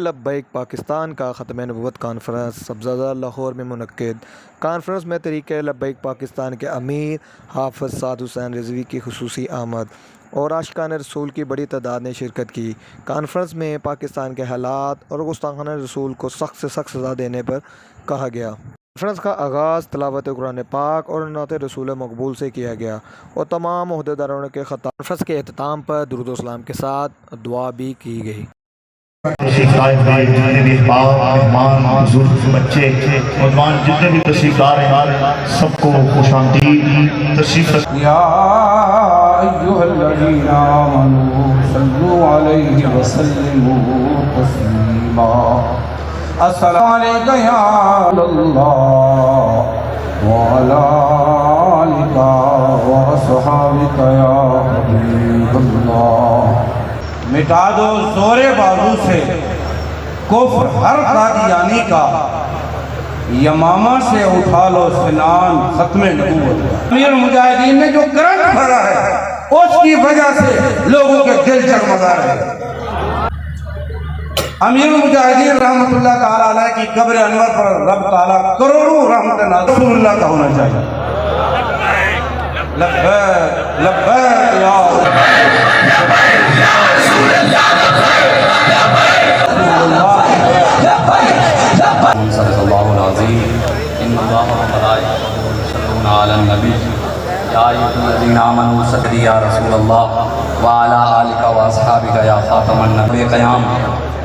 لبیک پاکستان کا ختم نبوت کانفرنس سبززادہ لاہور میں منعقد۔ کانفرنس میں تحریک لبیک پاکستان کے امیر حافظ سعد حسین رضوی کی خصوصی آمد اور عاشقان رسول کی بڑی تعداد نے شرکت کی۔ کانفرنس میں پاکستان کے حالات اور گستاخانہ رسول کو سخت سے سخت سزا دینے پر کہا گیا۔ کانفرنس کا آغاز تلاوت قرآن پاک اور نعت رسول مقبول سے کیا گیا اور تمام عہدیداروں کے خطاب۔ کانفرنس کے اختتام پر درود و سلام کے ساتھ دعا بھی کی گئی۔ تشریف لائے ہوئے جتنے بھی احباب، مہمان، بزرگ، بچے، نوجوان جتنے بھی تشریف لا رہے ہیں سب کو خوش آمدید تشریف رکھیں۔ یا ایھا الذین آمنوا صلوا علیہ وسلموا تسلیما۔ السلام علیک یا اللہ وعلی آلک واصحابک یا حبیب اللہ۔ مٹا دو زور بازو سے کفر ہر قادیانی کا، یمامہ سے اٹھا لو سنان ختم نبوت۔ امیر المجاہدین نے جو کرنٹ بھرا ہے اس کی وجہ سے لوگوں کے دل جگمگا رہے ہیں۔ امیر المجاہدین رحمت اللہ تعالیٰ علیہ کی قبر انور پر رب تعالیٰ کروڑوں رحمت رسول اللہ کا ہونا چاہیے۔ لبیک لبیک یا صدق اللہ العظیم۔ ان اللہ و ملائکتہ یصلون علی النبی یا ایھا الذین آمنوا صلوا یا رسول اللہ وعلی آلک واصحابک یا خاتم النبی۔ قیام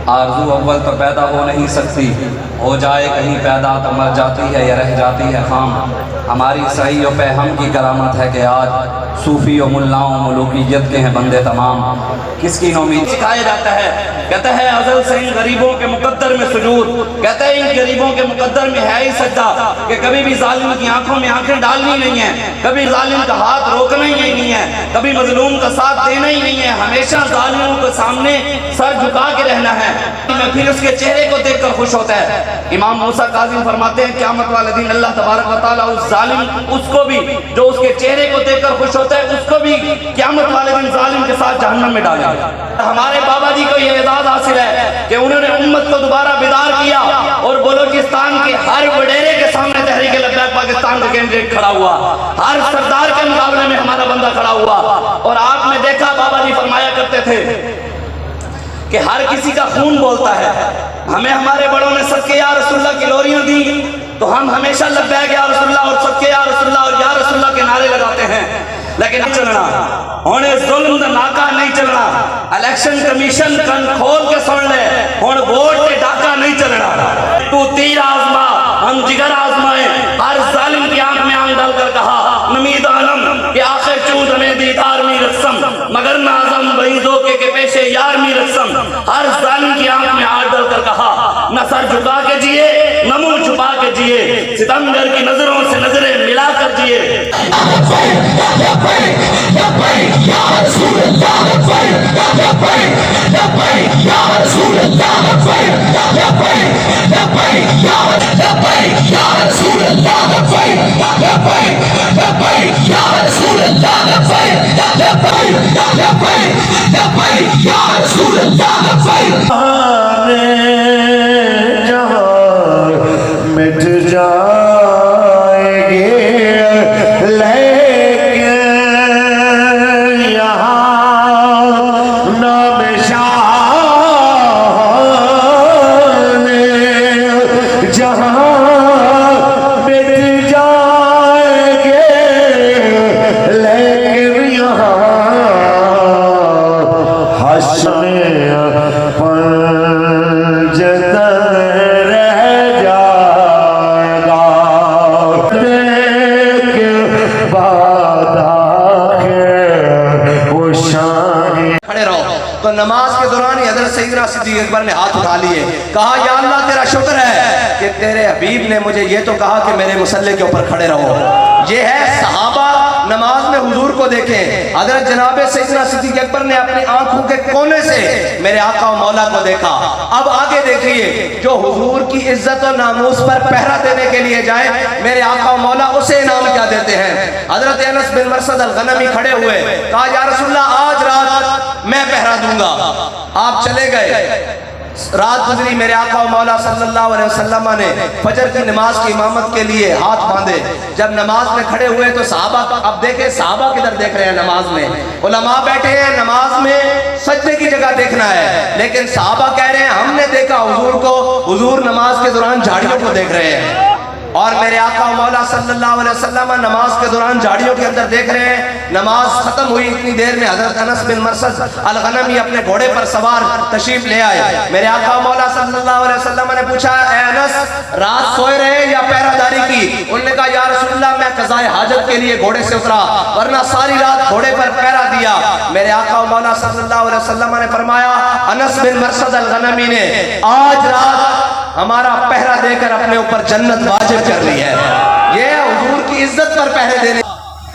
آرزو اول تو پیدا ہو نہیں سکتی، ہو جائے کہیں پیدا تو مر جاتی ہے یا رہ جاتی ہے خام۔ ہماری صحیح و فہم کی کرامت ہے کہ آج صوفی و ملاؤں ملوکیت کے ہیں بندے تمام۔ کس کی نومید سکھایا جاتا ہے، کہتا ہے ازل سے ان غریبوں کے مقدر میں سجود، کہتا ہے ان غریبوں کے مقدر میں ہے ہی سجدہ کہ کبھی بھی ظالم کی آنکھوں میں آنکھیں ڈالنی نہیں ہے، کبھی ظالم کا ہاتھ روکنا ہی نہیں ہے، کبھی مظلوم کا ساتھ دینا ہی نہیں ہے، ہمیشہ ظالموں کے سامنے سر جھکا کے رہنا ہے۔ میں پھر اس کے چہرے کو دیکھ کر خوش ہوتا ہے۔ امام موسیٰ کاظم فرماتے ہیں قیامت والے دن اللہ تبارک و تعالیٰ اس ظالم اس کو بھی جو اس کے چہرے کو دیکھ کر خوش ہوتا ہے اس کو بھی قیامت والے دن ظالم کے ساتھ جہنم میں ڈالے گا۔ ہمارے بابا جی کو یہ اعزاز حاصل ہے کہ انہوں نے امت کو دوبارہ بیدار کیا اور بلوچستان کے ہر وڈیرے کے سامنے تحریک لبیک پاکستان کا کینڈیڈیٹ کھڑا ہوا، ہر سردار کے مقابلے میں ہمارا بندہ کھڑا ہوا۔ اور آپ نے دیکھا بابا جی فرمایا کرتے تھے کہ ہر کسی کا خون بولتا ہے۔ ہمیں ہمارے بڑوں نے صدقے یا رسول اللہ کی لوریاں دی تو ہم ہمیشہ لبیک یا رسول اللہ اور صدقے یا رسول اللہ اور یا رسول اللہ کے نعرے لگاتے ہیں، لیکن نہیں چلنا ہونے ظلم دا ناکہ نہیں چلنا۔ الیکشن کمیشن کن کھول کے سن لے ہون ووٹ کے ڈاکہ نہیں چلنا۔ تو تیر آزما ہم جگر آزمائیں، ہر ظالم کی آنکھ میں آنکھ ڈال کر کہا نمید عالم کہ آخر چود ہمیں دیدار می رسم مگر نازم وہی دھوکے کے پیشے یار می رسم۔ ہر ظالم کی آنکھ میں آنکھ ڈال کر کہا نہ سر جھکا کے جیے نہ منہ چھپا کے جیے، ستمگر کی نظروں سے نظریں ملا کر جیے۔ مٹ جائیں گے لیکن یہاں نام شاہ نے جہاں مٹ جائیں گے لیکن یہاں حشر تو نماز کے دوران ہی حضرت سیدنا صدیق اکبر نے ہاتھ اٹھا لیے، کہا یا اللہ تیرا شکر ہے کہ تیرے حبیب نے مجھے یہ تو کہا کہ میرے مصلی کے اوپر کھڑے رہو۔ یہ ہے صحابہ نماز میں حضور کو دیکھیں۔ حضرت جناب سیدنا صدیق اکبر نے اپنی آنکھوں کے کونے سے میرے آقا و مولا کو دیکھا۔ اب آگے دیکھیے جو حضور کی عزت و ناموس پر پہرا دینے کے لیے جائے میرے آقا و مولا اسے انعام کیا دیتے ہیں۔ حضرت انس بن مرثد الغنمی کھڑے ہوئے، کہا یا رسول اللہ آج رات میں پہرا دوں گا۔ آپ چلے گئے، رات گزری میرے آقا و مولا صلی اللہ علیہ وسلم نے فجر کی نماز کی امامت کے لیے ہاتھ باندھے. جب نماز میں کھڑے ہوئے تو صحابہ، اب دیکھیں صحابہ کدھر دیکھ رہے ہیں نماز میں، علماء بیٹھے ہیں نماز میں سجدے کی جگہ دیکھنا ہے، لیکن صحابہ کہہ رہے ہیں ہم نے دیکھا حضور کو، حضور نماز کے دوران جھاڑیوں کو دیکھ رہے ہیں. اور میرے آقا و مولا صلی اللہ علیہ وسلم نماز کے دوران جھاڑیوں کے اندر دیکھ رہے ہیں. نماز ختم ہوئی اتنی دیر میں حضرت انس بن مرثد الغنمی اپنے گھوڑے پر سوار تشریف لے آئے. میرے آقا و مولا صلی اللہ علیہ وسلم نے پوچھا اے انس رات سوئے رہے یا پہرہ داری کی؟ انہوں نے کہا یا رسول اللہ میں قضائے حاجت کے لیے گھوڑے سے اترا ورنہ ساری رات گھوڑے پر پہرہ دیا. میرے آقا و مولا صلی اللہ علیہ وسلم نے فرمایا انس بن مرثد الغنمی نے آج رات ہمارا پہرہ دے کر اپنے اوپر جنت واجب کر لی ہے. یہ حضور کی عزت پر پہرے دینے.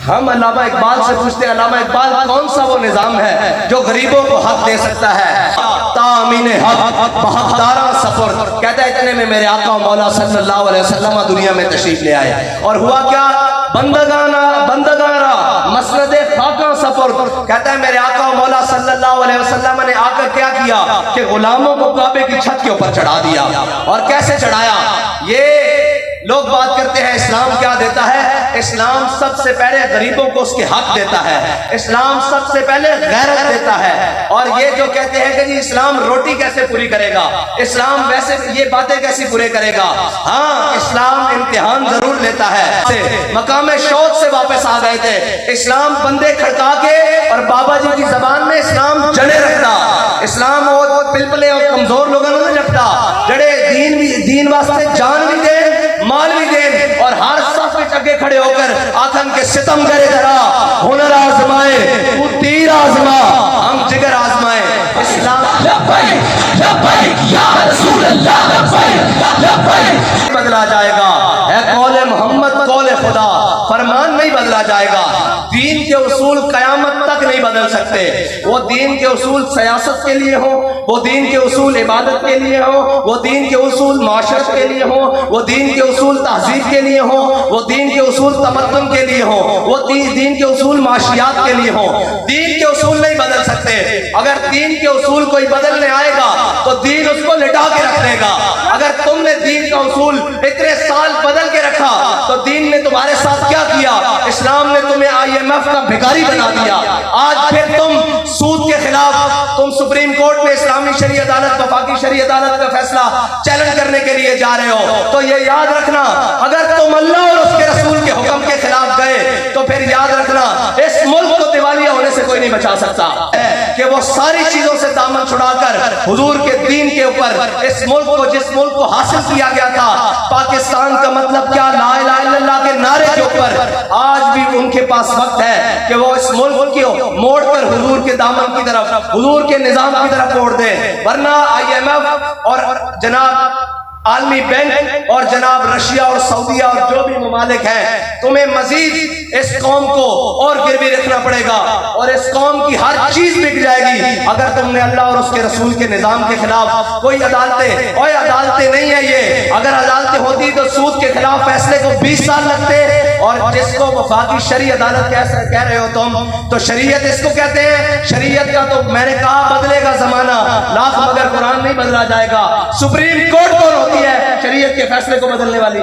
ہم علامہ اقبال سے پوچھتے ہیں علامہ اقبال کون سا وہ نظام ہے جو غریبوں کو حق دے سکتا ہے؟ تامین حق بحقدارہ سفر. کہتا ہے اتنے میں میرے آقا و مولا صلی اللہ علیہ وسلم دنیا میں تشریف لے آئے اور ہوا کیا؟ بندگانہ مسند خاکاں سفر. کہتا ہے میرے آقا و مولا صلی اللہ علیہ وسلم نے آ کر کیا کیا کہ غلاموں کو کعبے کی چھت کے اوپر چڑھا دیا. اور کیسے چڑھایا؟ یہ لوگ بات کرتے ہیں اسلام کیا دیتا ہے. اسلام سب سے پہلے غریبوں کو اس کے حق دیتا ہے. اسلام سب سے پہلے غیرت دیتا ہے. اور یہ جو کہتے ہیں کہ جی اسلام روٹی کیسے پوری کرے گا، اسلام ویسے یہ باتیں کیسی پورے کرے گا، ہاں اسلام امتحان ضرور لیتا ہے. مقام شوق سے واپس آ گئے تھے. اسلام بندے کھڑکا کے اور بابا جی کی زبان میں اسلام جڑے رکھتا. اسلام وہ پلپلے اور کمزور لوگوں نہیں رکھتا جڑے دین واسطے جان بھی دیں مال بھی دیں اور ہر صف میں اگے کھڑے ہو کر آخن کے ستم کرے ذرا ہنر آزمائے تو تیر آزما ہم جگر آزمائے. اسلام لبیک لبیک یا رسول اللہ لبیک لبیک بدلا جائے گا. اے قول محمد قول خدا فرمان نہیں بدلا جائے گا. دین کے اصول قیامت تک نہیں بدل سکتے. وہ دین کے اصول سیاست کے لیے ہوں، وہ دین کے اصول عبادت کے لیے ہوں، وہ دین کے اصول معاشرت کے لیے ہوں، وہ دین کے اصول تہذیب کے لیے ہوں، وہ دین کے اصول تمدن کے لیے ہوں، وہ دین کے اصول معاشیات کے لیے ہوں. دین کے اصول نہیں بدل سکتے. اگر دین کے اصول کوئی بدلنے آئے گا تو دین اس کو لٹا کے رکھ دے گا. اگر تم نے دین کا اصول اتنے سال بدل کے رکھا تو دین نے تمہارے ساتھ کیا کیا؟ اسلام نے تمہیں IMF کا بھکاری بنا دیا. آج پھر تم سود کے خلاف تم سپریم کورٹ میں اسلامی شرعی عدالت وفاقی شرعی عدالت کا فیصلہ چیلنج کرنے کے لیے جا رہے ہو. تو یہ یاد رکھنا اگر تم اللہ اور اس کے رسول کے حکم کے خلاف گئے تو پھر یاد رکھنا اس ملک کو دیوالیہ ہونے سے کوئی نہیں بچا سکتا کہ وہ ساری چیزوں سے دامن چھڑا کر حضور کے دین کے اوپر اس ملک کو جس ملک کو حاصل کیا گیا تھا پاکستان کا مطلب کیا لا الہ الا اللہ کے نعرے کے اوپر آج بھی ان کے پاس وقت ہے کہ وہ اس ملک کو موڑ کر حضور کے دامن کی طرف حضور کے نظام کی طرف موڑ دیں. ورنہ IMF اور جناب عالمی بینک اور جناب رشیا اور سعودیہ اور جو بھی ممالک ہیں تمہیں مزید اس قوم کو اور گروی رکھنا پڑے گا اور اس قوم کی ہر چیز بک جائے گی اگر تم نے اللہ اور اس کے رسول کے نظام کے خلاف کوئی عدالتیں اور عدالتیں نہیں ہیں. یہ اگر عدالتیں ہوتی تو سود کے خلاف فیصلے کو 20 سال لگتے. اور جس کو وفاقی شرعی عدالت کہہ رہے ہو تم تو شریعت اس کو کہتے ہیں. شریعت کا تو میں نے کہا بدلے گا زمانہ لاکھ مگر قرآن نہیں بدلا جائے گا. سپریم کورٹ کون ہوتی ہے شریعت کے فیصلے کو بدلنے والی؟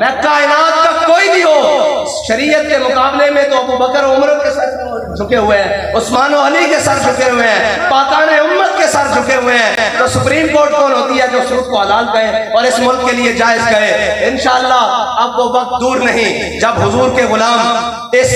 میں کائنات کا کوئی بھی ہو شریعت کے مقابلے میں تو ابو بکر عمر کے سر جھکے ہوئے ہیں, عثمان و علی کے سر جھکے ہوئے ہیں, پاکان امت کے سر جھکے ہوئے ہیں. تو سپریم کورٹ کون ہوتی ہے جو سود کو حلال کہے اور اس ملک کے لیے جائز کہے؟ انشاءاللہ اب وہ وقت دور نہیں جب حضور کے غلام اس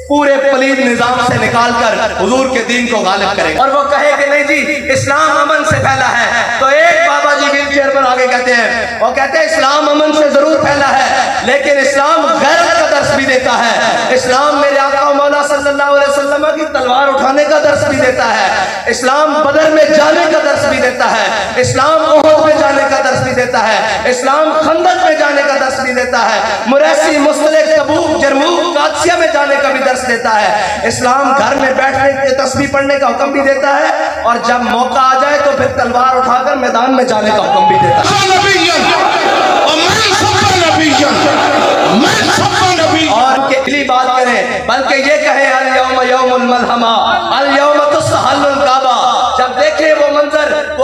پورے پلید نظام سے نکال کر حضور کے دین کو غالب کرے اور وہ کہے کہ نہیں جی اسلام امن سے پھیلا ہے. تو ایک بابا جی ویل چیئر پر آگے کہتے ہیں, وہ کہتے ہیں اسلام امن سے ضرور پھیلا ہے لیکن اسلام غیرت کا درس بھی دیتا ہے. اسلام میرے آقا و مولا صلی اللہ علیہ وسلم کی تلوار اٹھانے کا درس بھی دیتا ہے. اسلام بدر میں جانے کا درس بھی دیتا ہے. اسلام احد میں جانے کا درس بھی دیتا ہے. اسلام خندق میں جانے کا درس بھی دیتا ہے. مریسی, مستلق, تبوک, جرموک, قادسیہ میں جانے کا بھی درس دیتا ہے. اسلام گھر میں بیٹھنے کے تسبیح پڑھنے کا حکم بھی دیتا ہے اور جب موقع آ جائے تو پھر تلوار اٹھا کر میدان میں جانے کا حکم بھی دیتا ہے. اور کتنی بات کریں بلکہ یہ کہیں الیوم یوم الملحمہ الیوم تستحل الکعبہ. جب دیکھیں وہ منظر وہ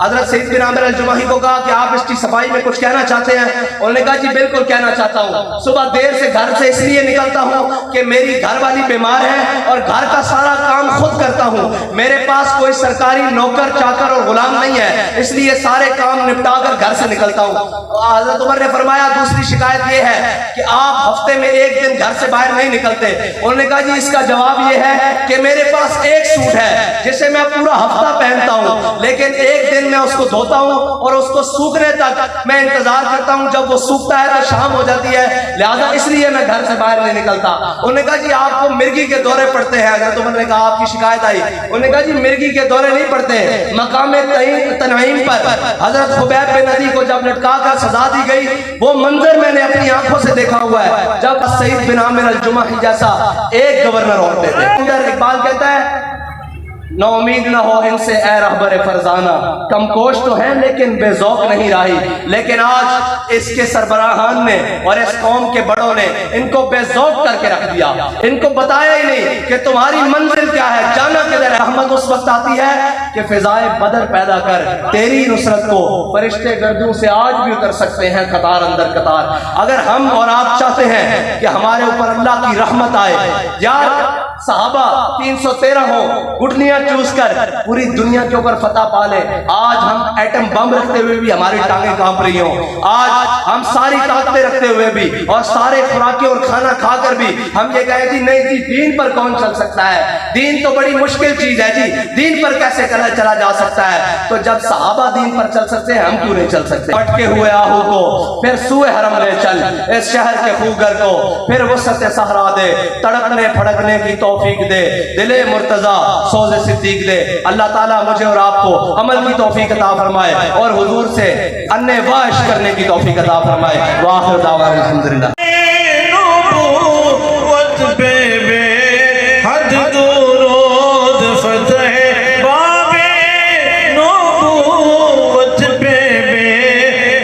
حضرت سید بن عامر الجمحی کو کہا کہ آپ اس کی صفائی میں کچھ کہنا چاہتے ہیں؟ انہوں نے کہا جی بالکل کہنا چاہتا ہوں. صبح دیر سے گھر سے اس لیے نکلتا ہوں کہ میری گھر والی بیمار ہے اور گھر کا سارا کام خود کرتا ہوں. میرے پاس کوئی سرکاری نوکر چاکر اور غلام نہیں ہے, اس لیے سارے کام نپٹا کر گھر سے نکلتا ہوں. حضرت عمر نے فرمایا دوسری شکایت یہ ہے کہ آپ ہفتے میں ایک دن گھر سے باہر نہیں نکلتے. انہوں نے کہا جی اس کا جواب یہ ہے کہ میرے پاس ایک سوٹ ہے جسے میں پورا ہفتہ پہنتا ہوں, لیکن ایک دن میں اس کو دھوتا ہوں اور اس کو سوکھنے تک میں انتظار کرتا ہوں. جب وہ سوکھتا ہے تو شام ہو جاتی ہے, لہذا اس لیے میں گھر سے باہر نہیں نکلتا. انہوں نے کہا جی آپ کو مرگی کے دورے پڑتے ہیں. حضرت عمر نے کہا آپ کی شکایت آئی. انہوں نے کہا جی مرگی کے دورے نہیں پڑتے. مقام تنعیم پر حضرت خبیب بن عدی کو جب لٹکا کر سزا دی گئی, وہ منظر میں نے اپنی آنکھوں سے دیکھا ہوا ہے جب سید بن عامر الجمحی جیسا ایک گورنر ہوتے تھے. اقبال کہتا ہے نہ امید نہ ہو ان سے اے رہبر فرزانہ, کم کوش تو ہیں لیکن بے ذوق نہیں راہی. لیکن آج اس کے سربراہان نے اور اس قوم کے بڑوں نے ان کو بے ذوق کر کے رکھ دیا, ان کو بتایا ہی نہیں کہ تمہاری منزل کیا ہے, جانا کدھر ہے. رحمت اس وقت آتی ہے کہ فضائے بدر پیدا کر تیری نصرت کو فرشتے گردوں سے آج بھی اتر سکتے ہیں قطار اندر قطار. اگر ہم اور آپ چاہتے ہیں کہ ہمارے اوپر اللہ کی رحمت آئے, یار صحابہ 313 ہو گھٹنیاں چوس کر پوری دنیا کے اوپر فتح پا لے. آج ہم ایٹم بم رکھتے ہوئے بھی ہماری ٹانگیں کانپ رہی ہوں, آج ہم ساری طاقتیں رکھتے ہوئے بھی اور سارے خوراکیں اور کھانا کھا کر بھی ہم یہ کہیں جی نہیں جی دین پر کون چل سکتا ہے, دین تو بڑی مشکل چیز ہے جی, دین پر کیسے چلا جا سکتا ہے. تو جب صحابہ دین پر چل سکتے ہیں ہم کیوں نہیں چل سکتے؟ پٹکے ہوئے آہو کو پھر سوئے حرم لے چل, اس شہر کے خوگر کو پھر وسعت صحرا دے, تڑپنے پھڑکنے کی توفیق دے, دل مرتضیٰ سوز صدیق دے. اللہ تعالیٰ مجھے اور آپ کو عمل کی توفیق عطا فرمائے اور حضور سے انے واش کرنے کی توفیق عطا فرمائے. وآخر دعوانا الحمدللہ. نبوت پہ بے حد درود فتح باب نبوت پہ بے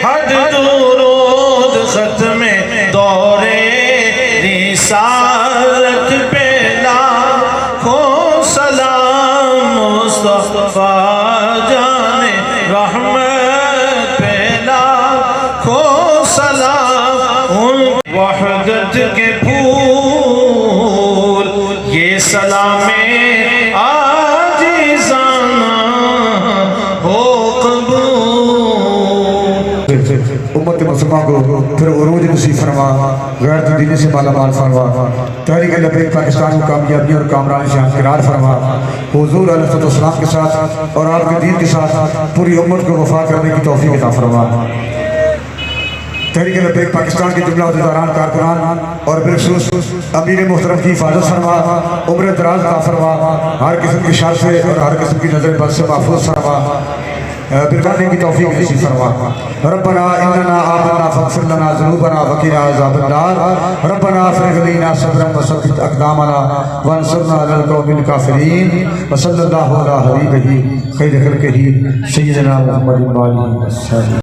حد درود ختم دور رسالت پہ لاکھوں سلام مصطفیٰ جان رحمت پہ لاکھوں سلام ان وحدت کے پھول یہ سلام عاجزانہ ہو قبول. امت مسلمہ کو پھر عروج نصیب فرما, غیرت و دین سے مالا مال فرما, تحریک لبیک پاکستان کو کامیابی اور کامرانی سے ہمکنار فرما. حضور علیہ السلام کے ساتھ اور آپ کے دین کے ساتھ پوری امت کو وفا کرنے کی توفیق عطا فرما. تحریک لبیک پاکستان کے جملہ عہدیداران کارکنان اور بالخصوص امیر محترم کی حفاظت فرما, عمر دراز عطا فرما, ہر قسم کی شر سے اور ہر قسم کی نظر بد سے محفوظ فرما, برکانے کی توفیق نصیب فرما. ربنا اننا آمنا فاغفر لنا ذنوبنا وقنا عذاب النار. ربنا افرغ علينا صبرا وثبت اقدامنا وانصرنا على القوم الكافرين. وصلى الله على حبيبه خير خلقه سيدنا محمد وعلى اله وصحبه.